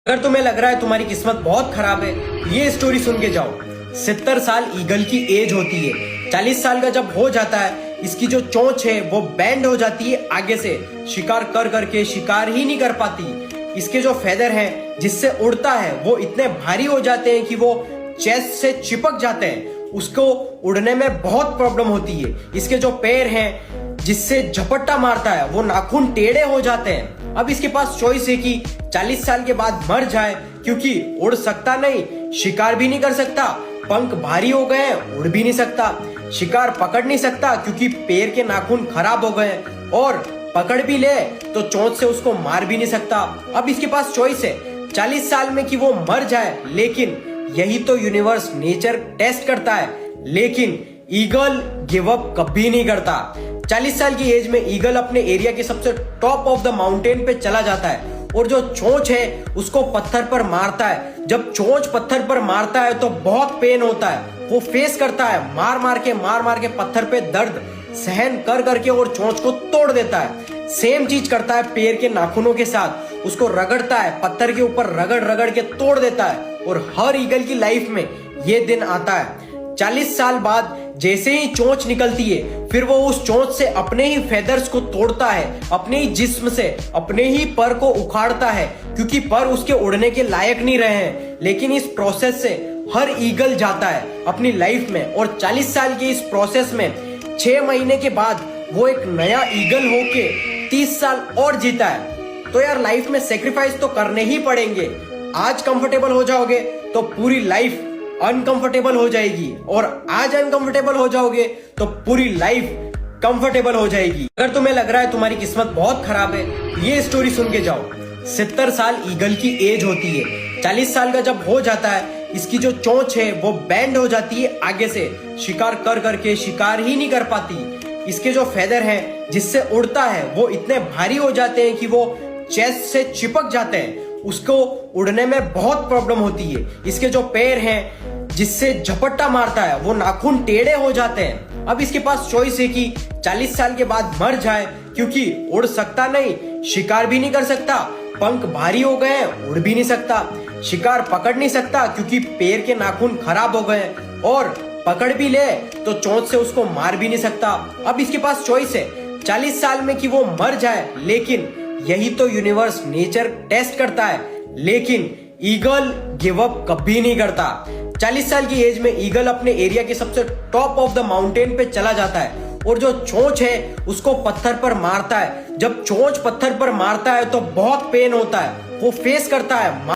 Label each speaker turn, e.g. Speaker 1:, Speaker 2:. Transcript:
Speaker 1: अगर तुम्हें लग रहा है तुम्हारी किस्मत बहुत खराब है, ये स्टोरी सुन के जाओ। 70 साल ईगल की एज होती है। 40 साल का जब हो जाता है, इसकी जो चोंच है वो बैंड हो जाती है आगे से। शिकार कर करके शिकार ही नहीं कर पाती। इसके जो फेदर हैं जिससे उड़ता है वो इतने भारी हो जाते हैं कि वो चेस्ट से चिपक जाते हैं। उसको उड़ने में बहुत प्रॉब्लम होती है। इसके जो पैर हैं जिससे झपट्टा मारता है वो नाखून टेढ़े हो जाते हैं। अब इसके पास चॉइस है कि 40 साल के बाद मर जाए, क्योंकि उड़ सकता नहीं, शिकार भी नहीं कर सकता, पंख भारी हो गए, उड़ भी नहीं सकता, शिकार पकड़ नहीं सकता क्योंकि पैर के नाखून खराब हो गए, और पकड़ भी ले तो चोंच से उसको मार भी नहीं सकता। अब इसके पास चॉइस है 40 साल में कि वो मर जाए, लेकिन यही तो यूनिवर्स नेचर टेस्ट करता है। लेकिन ईगल गिव अप कभी नहीं करता। 40 साल की एज में ईगल अपने एरिया के सबसे टॉप ऑफ द माउंटेन पे चला जाता है और जो चोंच है उसको पत्थर पर मारता है। जब चोंच पत्थर पर मारता है तो बहुत पेन होता है। वो फेस करता है, मार मार के पत्थर पे दर्द सहन कर करके और चोंच को तोड़ देता है। सेम चीज करता है पैर के नाखूनों के साथ, उसको रगड़ता है, पत्थर के ऊपर रगड़ रगड़ के तोड़ देता है। और हर ईगल की लाइफ में ये दिन आता है। 40 साल बाद जैसे ही चोंच निकलती है, फिर वो उस चोंच से अपने ही फेदर्स को तोड़ता है, अपने ही जिस्म से अपने ही पर को उखाड़ता है, क्योंकि पर उसके उड़ने के लायक नहीं रहे हैं। लेकिन इस प्रोसेस से हर ईगल जाता है अपनी लाइफ में, और 40 साल के इस प्रोसेस में 6 महीने के बाद वो एक नया ईगल होके 30 साल और जीता है। तो यार लाइफ में सेक्रीफाइस तो करने ही पड़ेंगे। आज कंफर्टेबल हो जाओगे तो पूरी लाइफ अनकंफर्टेबल हो जाएगी, और आज अनकंफर्टेबल हो जाओगे तो पूरी लाइफ कंफर्टेबल हो जाएगी। अगर तुम्हें लग रहा है तुम्हारी किस्मत बहुत खराब है, ये स्टोरी सुन के जाओ। 70 साल ईगल की एज होती है। 40 साल का जब हो जाता है, इसकी जो चोंच है वो बैंड हो जाती है आगे से। शिकार कर करके शिकार ही नहीं कर पाती। इसके जो फेदर हैं जिससे उड़ता है वो इतने भारी हो जाते हैं कि वो चेस्ट से चिपक जाते हैं। उसको उड़ने में बहुत प्रॉब्लम होती है। इसके जो पैर हैं जिससे झपट्टा मारता है वो नाखून टेढ़े हो जाते हैं। अब इसके पास चॉइस है कि 40 साल के बाद मर जाए, क्योंकि उड़ सकता नहीं, शिकार भी नहीं कर सकता, पंख भारी हो गए, उड़ भी नहीं सकता, शिकार पकड़ नहीं सकता क्योंकि पैर के नाखून खराब हो गए, और पकड़ भी ले तो चोंच से उसको मार भी नहीं सकता। अब इसके पास चॉइस है 40 साल में कि वो मर जाए, लेकिन यही तो यूनिवर्स नेचर टेस्ट करता है। लेकिन ईगल गिव अप कभी नहीं करता। 40 साल की एज में ईगल अपने एरिया के सबसे टॉप ऑफ द माउंटेन पे चला जाता है, और जो चोंच है उसको पत्थर पर मारता है। जब चोंच पत्थर पर मारता है तो बहुत पेन होता है। वो फेस करता है,